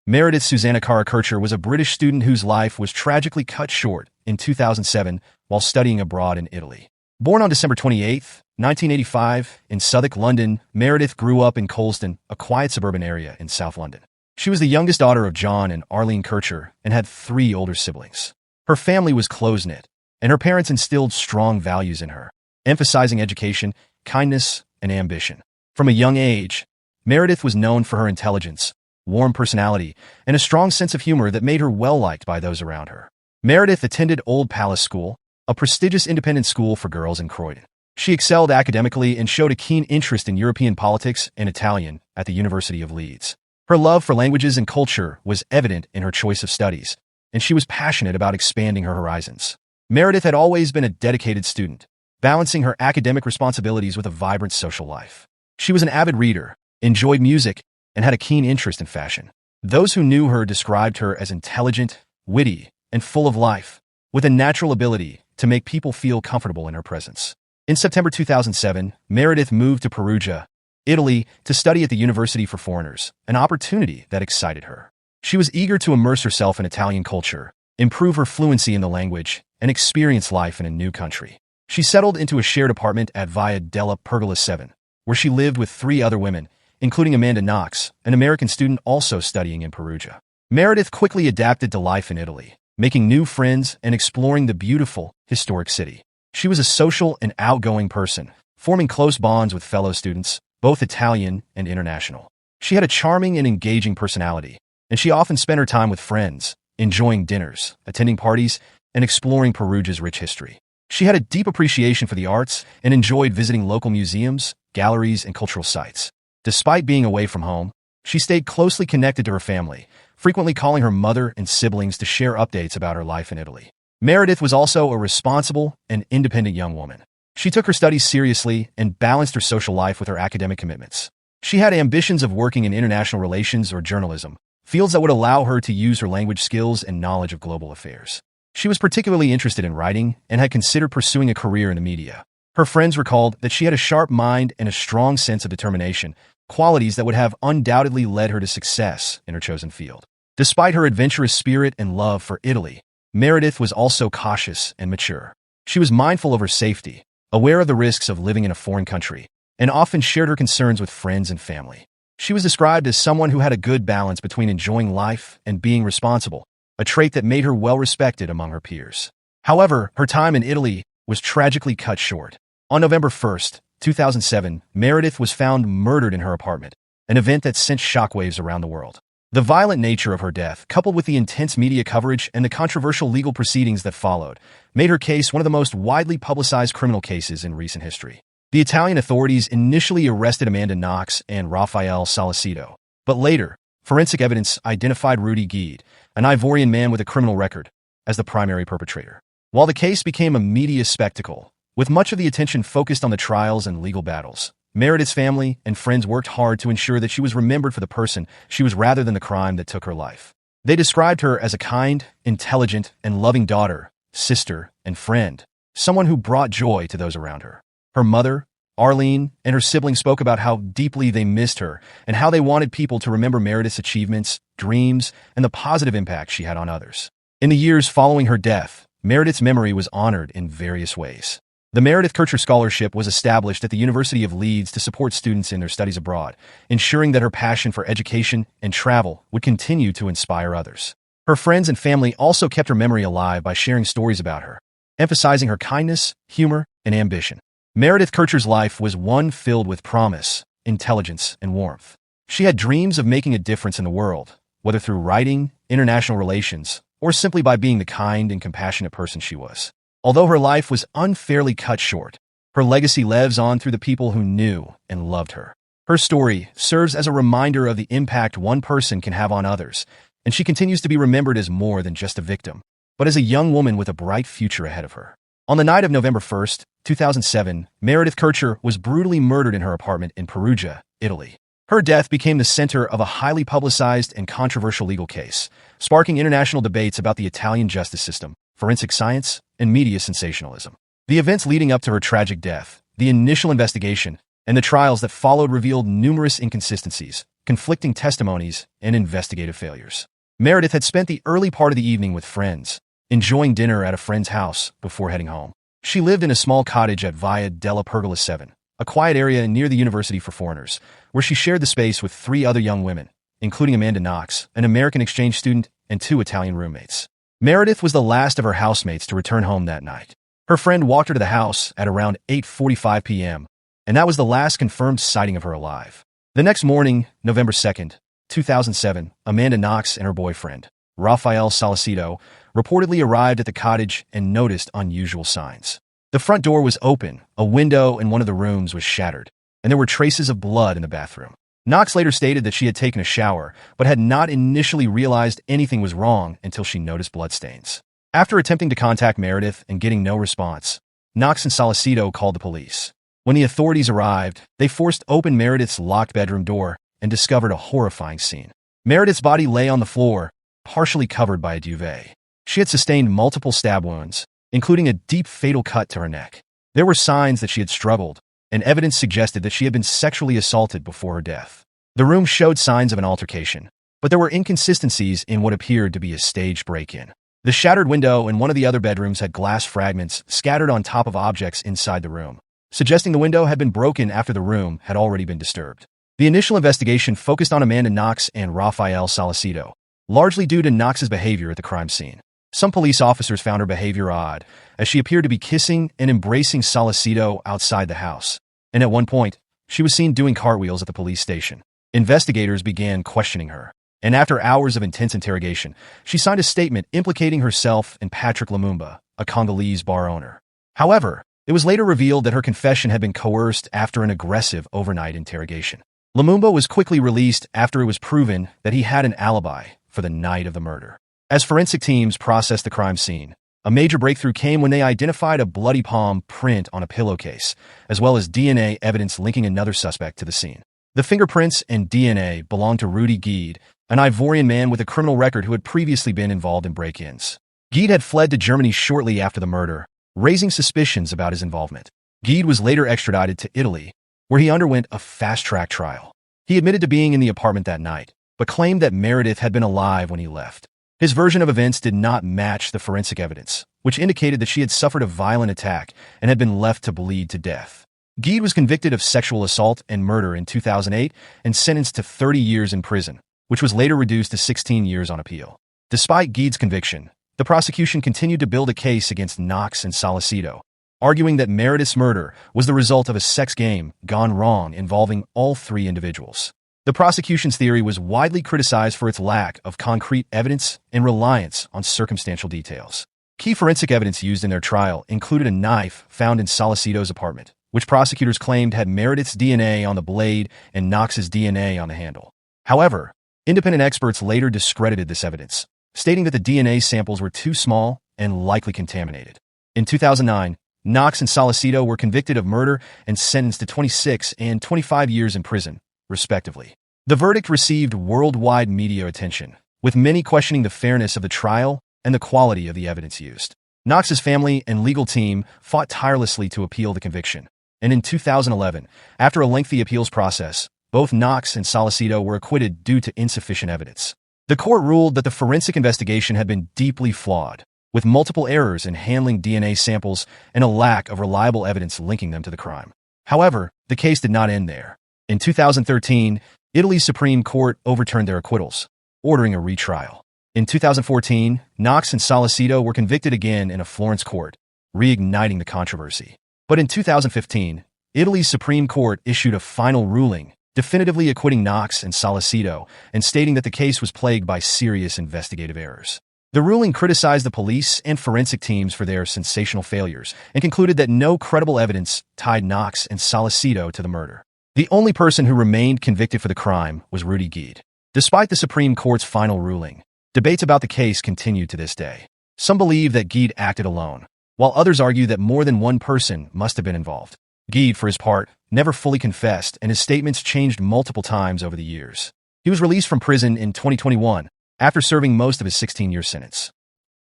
Meredith Susanna Cara Kercher was a British student whose life was tragically cut short in 2007 while studying abroad in Italy. Born on December 28, 1985, in Southwark, London, Meredith grew up in Colston, a quiet suburban area in South London. She was the youngest daughter of John and Arlene Kercher and had 3 older siblings. Her family was close-knit, and her parents instilled strong values in her, emphasizing education, kindness, and ambition. From a young age, Meredith was known for her intelligence, warm personality, and a strong sense of humor that made her well-liked by those around her. Meredith attended Old Palace School, a prestigious independent school for girls in Croydon. She excelled academically and showed a keen interest in European politics and Italian at the University of Leeds. Her love for languages and culture was evident in her choice of studies, and she was passionate about expanding her horizons. Meredith had always been a dedicated student, balancing her academic responsibilities with a vibrant social life. She was an avid reader, enjoyed music, and had a keen interest in fashion. Those who knew her described her as intelligent, witty, and full of life, with a natural ability to make people feel comfortable in her presence. In September 2007, Meredith moved to Perugia, Italy, to study at the University for Foreigners, an opportunity that excited her. She was eager to immerse herself in Italian culture, improve her fluency in the language, and experience life in a new country. She settled into a shared apartment at Via della Pergola 7, where she lived with 3 other women, including Amanda Knox, an American student also studying in Perugia. Meredith quickly adapted to life in Italy, making new friends and exploring the beautiful, historic city. She was a social and outgoing person, forming close bonds with fellow students, both Italian and international. She had a charming and engaging personality, and she often spent her time with friends, enjoying dinners, attending parties, and exploring Perugia's rich history. She had a deep appreciation for the arts and enjoyed visiting local museums, galleries, and cultural sites. Despite being away from home, she stayed closely connected to her family, frequently calling her mother and siblings to share updates about her life in Italy. Meredith was also a responsible and independent young woman. She took her studies seriously and balanced her social life with her academic commitments. She had ambitions of working in international relations or journalism, fields that would allow her to use her language skills and knowledge of global affairs. She was particularly interested in writing and had considered pursuing a career in the media. Her friends recalled that she had a sharp mind and a strong sense of determination, qualities that would have undoubtedly led her to success in her chosen field. Despite her adventurous spirit and love for Italy, Meredith was also cautious and mature. She was mindful of her safety, aware of the risks of living in a foreign country, and often shared her concerns with friends and family. She was described as someone who had a good balance between enjoying life and being responsible, a trait that made her well respected among her peers. However, her time in Italy was tragically cut short. On November 1, 2007, Meredith was found murdered in her apartment, an event that sent shockwaves around the world. The violent nature of her death, coupled with the intense media coverage and the controversial legal proceedings that followed, made her case one of the most widely publicized criminal cases in recent history. The Italian authorities initially arrested Amanda Knox and Rafael Salicito, but later, forensic evidence identified Rudy Guide, an Ivorian man with a criminal record, as the primary perpetrator. While the case became a media spectacle, with much of the attention focused on the trials and legal battles, Meredith's family and friends worked hard to ensure that she was remembered for the person she was rather than the crime that took her life. They described her as a kind, intelligent, and loving daughter, sister, and friend, someone who brought joy to those around her. Her mother, Arlene, and her siblings spoke about how deeply they missed her and how they wanted people to remember Meredith's achievements, dreams, and the positive impact she had on others. In the years following her death, Meredith's memory was honored in various ways. The Meredith Kercher Scholarship was established at the University of Leeds to support students in their studies abroad, ensuring that her passion for education and travel would continue to inspire others. Her friends and family also kept her memory alive by sharing stories about her, emphasizing her kindness, humor, and ambition. Meredith Kercher's life was one filled with promise, intelligence, and warmth. She had dreams of making a difference in the world, whether through writing, international relations, or simply by being the kind and compassionate person she was. Although her life was unfairly cut short, her legacy lives on through the people who knew and loved her. Her story serves as a reminder of the impact one person can have on others, and she continues to be remembered as more than just a victim, but as a young woman with a bright future ahead of her. On the night of November 1, 2007, Meredith Kercher was brutally murdered in her apartment in Perugia, Italy. Her death became the center of a highly publicized and controversial legal case, sparking international debates about the Italian justice system, forensic science, and media sensationalism. The events leading up to her tragic death, the initial investigation, and the trials that followed revealed numerous inconsistencies, conflicting testimonies, and investigative failures. Meredith had spent the early part of the evening with friends, enjoying dinner at a friend's house before heading home. She lived in a small cottage at Via della Pergola 7, a quiet area near the University for Foreigners, where she shared the space with 3 other young women, including Amanda Knox, an American exchange student, and 2 Italian roommates. Meredith was the last of her housemates to return home that night. Her friend walked her to the house at around 8:45 p.m., and that was the last confirmed sighting of her alive. The next morning, November 2nd, 2007, Amanda Knox and her boyfriend, Rafael Salcedo, reportedly arrived at the cottage and noticed unusual signs. The front door was open, a window in one of the rooms was shattered, and there were traces of blood in the bathroom. Knox later stated that she had taken a shower, but had not initially realized anything was wrong until she noticed bloodstains. After attempting to contact Meredith and getting no response, Knox and Salcedo called the police. When the authorities arrived, they forced open Meredith's locked bedroom door and discovered a horrifying scene. Meredith's body lay on the floor, partially covered by a duvet. She had sustained multiple stab wounds, including a deep fatal cut to her neck. There were signs that she had struggled, and evidence suggested that she had been sexually assaulted before her death. The room showed signs of an altercation, but there were inconsistencies in what appeared to be a staged break-in. The shattered window in one of the other bedrooms had glass fragments scattered on top of objects inside the room, suggesting the window had been broken after the room had already been disturbed. The initial investigation focused on Amanda Knox and Rafael Salcedo, largely due to Knox's behavior at the crime scene. Some police officers found her behavior odd, as she appeared to be kissing and embracing Salcedo outside the house, and at one point, she was seen doing cartwheels at the police station. Investigators began questioning her, and after hours of intense interrogation, she signed a statement implicating herself and Patrick Lumumba, a Congolese bar owner. However, it was later revealed that her confession had been coerced after an aggressive overnight interrogation. Lumumba was quickly released after it was proven that he had an alibi for the night of the murder. As forensic teams processed the crime scene, a major breakthrough came when they identified a bloody palm print on a pillowcase, as well as DNA evidence linking another suspect to the scene. The fingerprints and DNA belonged to Rudy Guide, an Ivorian man with a criminal record who had previously been involved in break-ins. Guide had fled to Germany shortly after the murder, raising suspicions about his involvement. Guide was later extradited to Italy, where he underwent a fast-track trial. He admitted to being in the apartment that night, but claimed that Meredith had been alive when he left. His version of events did not match the forensic evidence, which indicated that she had suffered a violent attack and had been left to bleed to death. Guide was convicted of sexual assault and murder in 2008 and sentenced to 30 years in prison, which was later reduced to 16 years on appeal. Despite Guide's conviction, the prosecution continued to build a case against Knox and Salcedo, arguing that Meredith's murder was the result of a sex game gone wrong involving all 3 individuals. The prosecution's theory was widely criticized for its lack of concrete evidence and reliance on circumstantial details. Key forensic evidence used in their trial included a knife found in Salcedo's apartment, which prosecutors claimed had Meredith's DNA on the blade and Knox's DNA on the handle. However, independent experts later discredited this evidence, stating that the DNA samples were too small and likely contaminated. In 2009, Knox and Salcedo were convicted of murder and sentenced to 26 and 25 years in prison, respectively. The verdict received worldwide media attention, with many questioning the fairness of the trial and the quality of the evidence used. Knox's family and legal team fought tirelessly to appeal the conviction, and in 2011, after a lengthy appeals process, both Knox and Salcedo were acquitted due to insufficient evidence. The court ruled that the forensic investigation had been deeply flawed, with multiple errors in handling DNA samples and a lack of reliable evidence linking them to the crime. However, the case did not end there. In 2013, Italy's Supreme Court overturned their acquittals, ordering a retrial. In 2014, Knox and Salcedo were convicted again in a Florence court, reigniting the controversy. But in 2015, Italy's Supreme Court issued a final ruling, definitively acquitting Knox and Salcedo and stating that the case was plagued by serious investigative errors. The ruling criticized the police and forensic teams for their sensational failures and concluded that no credible evidence tied Knox and Salcedo to the murder. The only person who remained convicted for the crime was Rudy Guide. Despite the Supreme Court's final ruling, debates about the case continue to this day. Some believe that Guide acted alone, while others argue that more than one person must have been involved. Guide, for his part, never fully confessed, and his statements changed multiple times over the years. He was released from prison in 2021 after serving most of his 16-year sentence.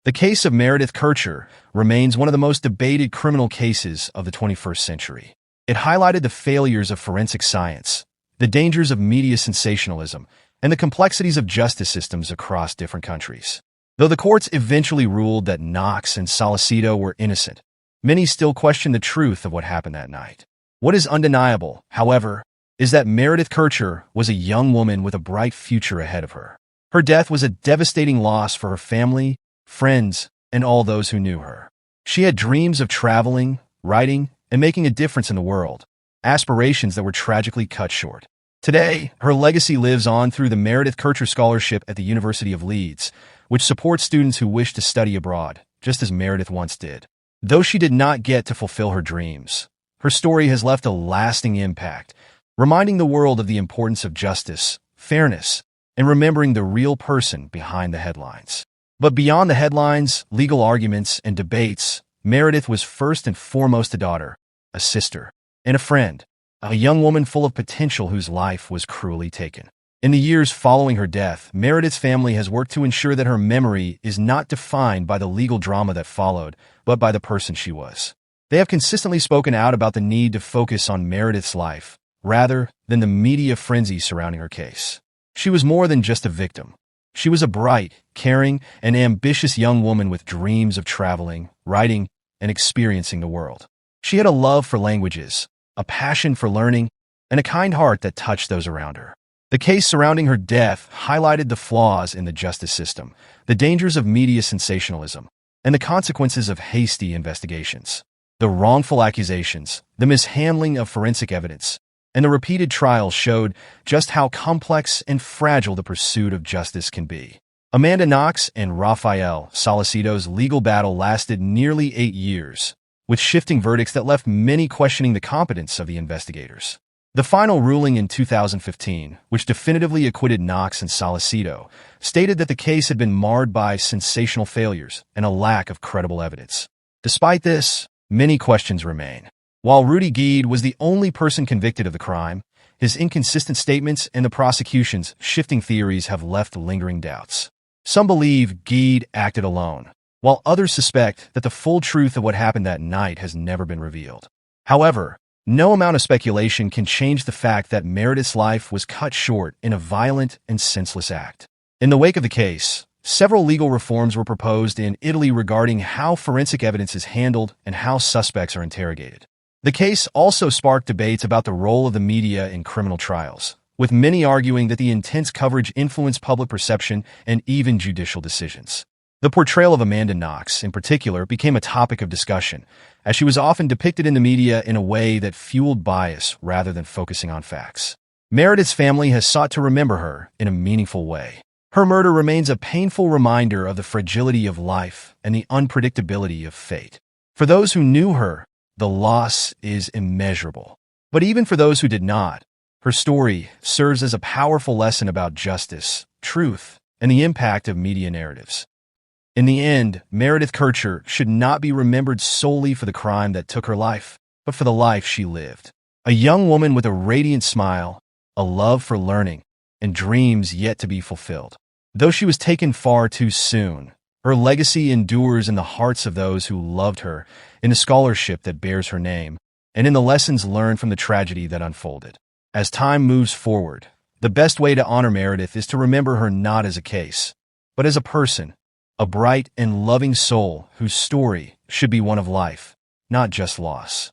The case of Meredith Kercher remains one of the most debated criminal cases of the 21st century. It highlighted the failures of forensic science, the dangers of media sensationalism, and the complexities of justice systems across different countries. Though the courts eventually ruled that Knox and Salcedo were innocent, many still question the truth of what happened that night. What is undeniable, however, is that Meredith Kercher was a young woman with a bright future ahead of her. Her death was a devastating loss for her family, friends, and all those who knew her. She had dreams of traveling, writing, and making a difference in the world, aspirations that were tragically cut short. Today, her legacy lives on through the Meredith Kercher Scholarship at the University of Leeds, which supports students who wish to study abroad, just as Meredith once did. Though she did not get to fulfill her dreams, her story has left a lasting impact, reminding the world of the importance of justice, fairness, and remembering the real person behind the headlines. But beyond the headlines, legal arguments, and debates, Meredith was first and foremost a daughter, a sister, and a friend, a young woman full of potential whose life was cruelly taken. In the years following her death, Meredith's family has worked to ensure that her memory is not defined by the legal drama that followed, but by the person she was. They have consistently spoken out about the need to focus on Meredith's life, rather than the media frenzy surrounding her case. She was more than just a victim. She was a bright, caring, and ambitious young woman with dreams of traveling, writing, and experiencing the world. She had a love for languages, a passion for learning, and a kind heart that touched those around her. The case surrounding her death highlighted the flaws in the justice system, the dangers of media sensationalism, and the consequences of hasty investigations. The wrongful accusations, the mishandling of forensic evidence, and the repeated trials showed just how complex and fragile the pursuit of justice can be. Amanda Knox and Rafael Salcedo's legal battle lasted nearly 8 years, with shifting verdicts that left many questioning the competence of the investigators. The final ruling in 2015, which definitively acquitted Knox and Salcedo, stated that the case had been marred by sensational failures and a lack of credible evidence. Despite this, many questions remain. While Rudy Gide was the only person convicted of the crime, his inconsistent statements and the prosecution's shifting theories have left lingering doubts. Some believe Gide acted alone, while others suspect that the full truth of what happened that night has never been revealed. However, no amount of speculation can change the fact that Meredith's life was cut short in a violent and senseless act. In the wake of the case, several legal reforms were proposed in Italy regarding how forensic evidence is handled and how suspects are interrogated. The case also sparked debates about the role of the media in criminal trials, with many arguing that the intense coverage influenced public perception and even judicial decisions. The portrayal of Amanda Knox, in particular, became a topic of discussion, as she was often depicted in the media in a way that fueled bias rather than focusing on facts. Meredith's family has sought to remember her in a meaningful way. Her murder remains a painful reminder of the fragility of life and the unpredictability of fate. For those who knew her, the loss is immeasurable. But even for those who did not, her story serves as a powerful lesson about justice, truth, and the impact of media narratives. In the end, Meredith Kercher should not be remembered solely for the crime that took her life, but for the life she lived. A young woman with a radiant smile, a love for learning, and dreams yet to be fulfilled. Though she was taken far too soon, her legacy endures in the hearts of those who loved her, in the scholarship that bears her name, and in the lessons learned from the tragedy that unfolded. As time moves forward, the best way to honor Meredith is to remember her not as a case, but as a person, a bright and loving soul whose story should be one of life, not just loss.